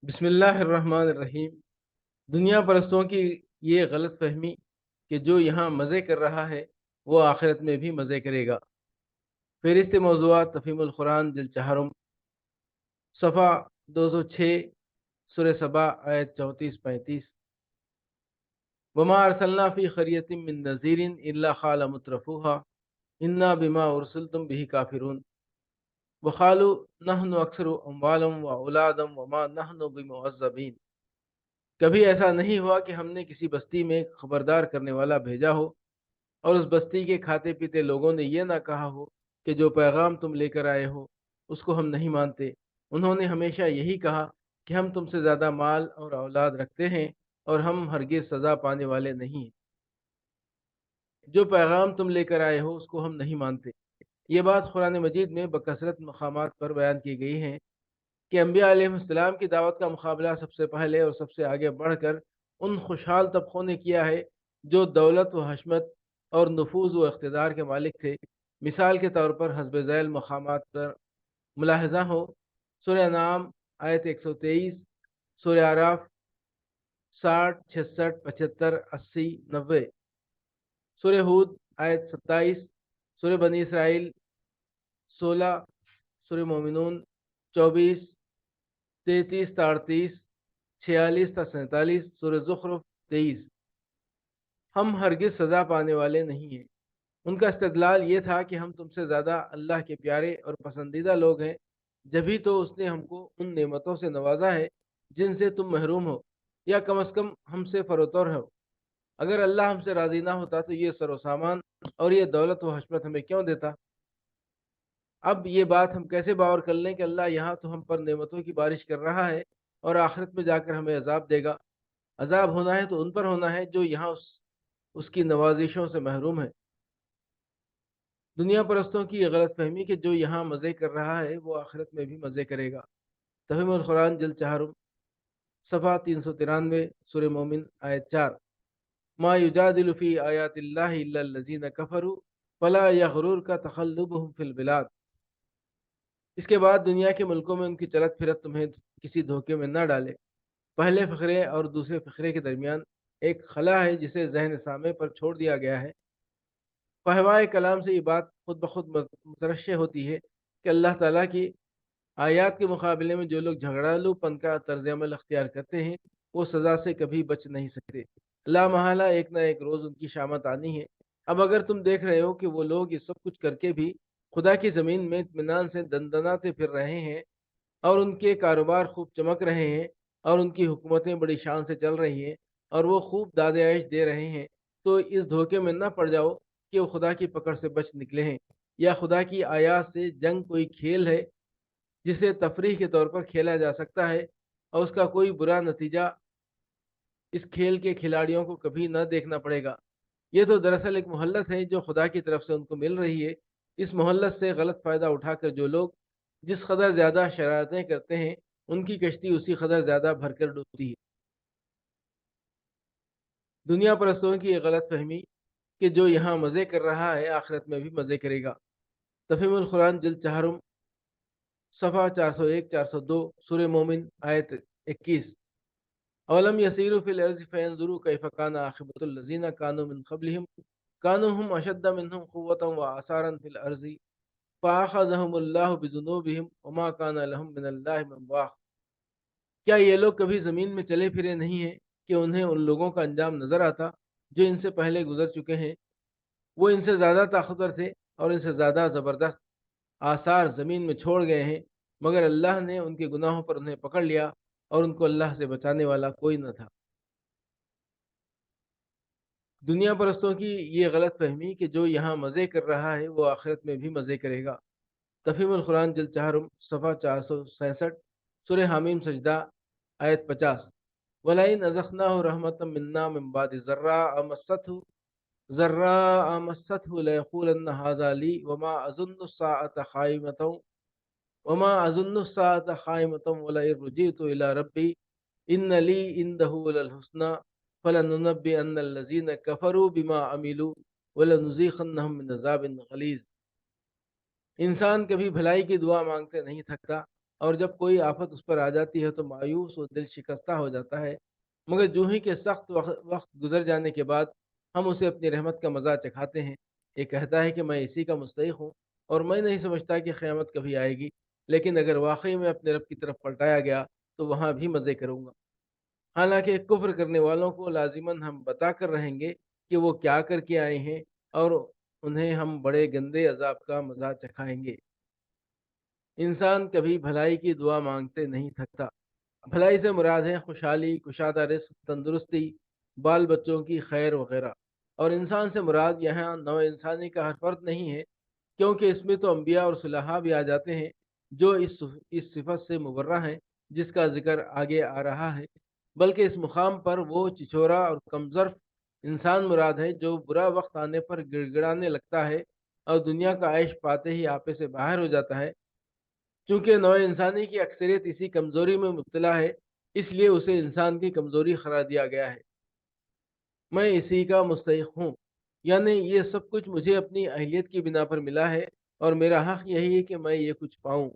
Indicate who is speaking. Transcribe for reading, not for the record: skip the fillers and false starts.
Speaker 1: بسم اللہ الرحمن الرحیم۔ دنیا پرستوں کی یہ غلط فہمی کہ جو یہاں مزے کر رہا ہے وہ آخرت میں بھی مزے کرے گا۔ فہرست موضوعات تفہیم القرآن جلد چہارم، صفحہ 206، سورہ سبا آیت 34-35۔ وما ارسلنا فی قریۃ من نذیر الا قال مترفوها انا بما ارسلتم به کافرون وقالوا نحن اکثر اموالا واولادا وما نحن بمعذبین۔ کبھی ایسا نہیں ہوا کہ ہم نے کسی بستی میں خبردار کرنے والا بھیجا ہو اور اس بستی کے کھاتے پیتے لوگوں نے یہ نہ کہا ہو کہ جو پیغام تم لے کر آئے ہو اس کو ہم نہیں مانتے۔ انہوں نے ہمیشہ یہی کہا کہ ہم تم سے زیادہ مال اور اولاد رکھتے ہیں اور ہم ہرگز سزا پانے والے نہیں ہیں۔ جو پیغام تم لے کر آئے ہو اس کو ہم نہیں مانتے۔ یہ بات قرآن مجید میں بکثرت مقامات پر بیان کی گئی ہے کہ انبیاء علیہ السلام کی دعوت کا مقابلہ سب سے پہلے اور سب سے آگے بڑھ کر ان خوشحال طبقوں نے کیا ہے جو دولت و حشمت اور نفوذ و اقتدار کے مالک تھے۔ مثال کے طور پر حسب ذیل مقامات پر ملاحظہ ہو: سورہ انعام آیت 123، سورہ اعراف 60، 66، 75، 80، 90، سورہ ہود آیت 27، سورہ بنی اسرائیل 16، سورہ مومنون 24، 33 تا 38، 46 تا 47، سورہ زخرف 23۔ ہم ہرگز سزا پانے والے نہیں ہیں۔ ان کا استدلال یہ تھا کہ ہم تم سے زیادہ اللہ کے پیارے اور پسندیدہ لوگ ہیں، جبھی تو اس نے ہم کو ان نعمتوں سے نوازا ہے جن سے تم محروم ہو، یا کم از کم ہم سے فروتر ہو۔ اگر اللہ ہم سے راضی نہ ہوتا تو یہ سر و سامان اور یہ دولت و حشمت ہمیں کیوں دیتا؟ اب یہ بات ہم کیسے باور کر لیں کہ اللہ یہاں تو ہم پر نعمتوں کی بارش کر رہا ہے اور آخرت میں جا کر ہمیں عذاب دے گا؟ عذاب ہونا ہے تو ان پر ہونا ہے جو یہاں اس کی نوازشوں سے محروم ہے۔ دنیا پرستوں کی یہ غلط فہمی کہ جو یہاں مزے کر رہا ہے وہ آخرت میں بھی مزے کرے گا۔ تفہیم القرآن جلد چہارم، صفحہ 393، سورہ مومن آیت 4۔ ما یجادل فی آیات اللہ الا الذین کفروا فلا یغررک تقلبهم فی البلاد۔ اس کے بعد دنیا کے ملکوں میں ان کی چلت پھرت تمہیں کسی دھوکے میں نہ ڈالے۔ پہلے فقرے اور دوسرے فقرے کے درمیان ایک خلا ہے جسے ذہن سامع پر چھوڑ دیا گیا ہے۔ فہوائے کلام سے یہ بات خود بخود مترشح ہوتی ہے کہ اللہ تعالیٰ کی آیات کے مقابلے میں جو لوگ جھگڑالو پن کا طرز عمل اختیار کرتے ہیں وہ سزا سے کبھی بچ نہیں سکتے۔ لا محالہ ایک نہ ایک روز ان کی شامت آنی ہے۔ اب اگر تم دیکھ رہے ہو کہ وہ لوگ یہ سب کچھ کر کے بھی خدا کی زمین میں اطمینان سے دندناتے پھر رہے ہیں اور ان کے کاروبار خوب چمک رہے ہیں اور ان کی حکومتیں بڑی شان سے چل رہی ہیں اور وہ خوب داد عیش دے رہے ہیں، تو اس دھوکے میں نہ پڑ جاؤ کہ وہ خدا کی پکڑ سے بچ نکلے ہیں، یا خدا کی آیات سے جنگ کوئی کھیل ہے جسے تفریح کے طور پر کھیلا جا سکتا ہے اور اس کا کوئی برا نتیجہ اس کھیل کے کھلاڑیوں کو کبھی نہ دیکھنا پڑے گا۔ یہ تو دراصل ایک مہلت ہے جو خدا کی طرف سے ان کو مل رہی ہے۔ اس مہلت سے غلط فائدہ اٹھا کر جو لوگ جس قدر زیادہ شرارتیں کرتے ہیں ان کی کشتی اسی قدر زیادہ بھر کر ڈوبتی ہے۔ دنیا پرستوں کی یہ غلط فہمی کہ جو یہاں مزے کر رہا ہے آخرت میں بھی مزے کرے گا۔ تفہیم القرآن جلد چہارم، صفحہ 401، 402، سورہ مومن آیت 21۔ اولم یسیروا فی الارض فینظروا کیف کان عاقبۃ الذین کانوا من قبلہم کانوا هم اشد منهم قوۃ وآثارا فی الارض فاخذهم اللہ بذنوبہم وما کان لهم من اللہ من واق۔ کیا یہ لوگ کبھی زمین میں چلے پھرے نہیں ہیں کہ انہیں ان لوگوں کا انجام نظر آتا جو ان سے پہلے گزر چکے ہیں؟ وہ ان سے زیادہ طاقتور تھے اور ان سے زیادہ زبردست آثار زمین میں چھوڑ گئے ہیں، مگر اللہ نے ان کے گناہوں پر انہیں پکڑ لیا اور ان کو اللہ سے بچانے والا کوئی نہ تھا۔ دنیا پرستوں کی یہ غلط فہمی کہ جو یہاں مزے کر رہا ہے وہ آخرت میں بھی مزے کرے گا۔ تفہیم القرآن جلد چہارم، صفحہ 466، سورہ حامیم سجدہ آیت 50۔ وَلَئِنْ أَذَقْنَاهُ رَحْمَةً مِنَّا مِنْ بَعْدِ ضَرَّاءَ مَسَّتْهُ لَيَقُولَنَّ هَذَا لِي وَمَا أَظُنُّ السَّاعَةَ قَائِمَةً وَلَئِن رُجِعْتُ إِلَى رَبِّي إِنَّ لِي عِندَهُ لَلْحُسْنَىٰ فَلَنُنَبِّئَنَّ الَّذِينَ كَفَرُوا بِمَا عَمِلُوا وَلَنُذِيقَنَّهُم مِّنْ عَذَابٍ غَلِيظٍ۔ انسان کبھی بھلائی کی دعا مانگتے نہیں تھکتا، اور جب کوئی آفت اس پر آ جاتی ہے تو مایوس و دل شکستہ ہو جاتا ہے، مگر جو ہی کہ سخت وقت گزر جانے کے بعد ہم اسے اپنی رحمت کا مزہ چکھاتے ہیں، یہ کہتا ہے کہ میں اسی کا مستحق ہوں اور میں نہیں سمجھتا کہ قیامت کبھی آئے گی، لیکن اگر واقعی میں اپنے رب کی طرف پلٹایا گیا تو وہاں بھی مزے کروں گا۔ حالانکہ کفر کرنے والوں کو لازماً ہم بتا کر رہیں گے کہ وہ کیا کر کے آئے ہیں، اور انہیں ہم بڑے گندے عذاب کا مزہ چکھائیں گے۔ انسان کبھی بھلائی کی دعا مانگتے نہیں تھکتا۔ بھلائی سے مراد ہے خوشحالی، کشادہ رزق، تندرستی، بال بچوں کی خیر وغیرہ۔ اور انسان سے مراد یہاں نو انسانی کا ہر فرد نہیں ہے، کیونکہ اس میں تو انبیاء اور صلحاء بھی آ جاتے ہیں جو اس صفت سے مبرہ ہیں جس کا ذکر آگے آ رہا ہے، بلکہ اس مقام پر وہ چچورا اور کمزرف انسان مراد ہے جو برا وقت آنے پر گڑ گڑانے لگتا ہے اور دنیا کا عیش پاتے ہی آپے سے باہر ہو جاتا ہے۔ چونکہ نوع انسانی کی اکثریت اسی کمزوری میں مبتلا ہے، اس لیے اسے انسان کی کمزوری قرار دیا گیا ہے۔ میں اسی کا مستحق ہوں، یعنی یہ سب کچھ مجھے اپنی اہلیت کی بنا پر ملا ہے اور میرا حق یہی ہے کہ میں یہ کچھ پاؤں۔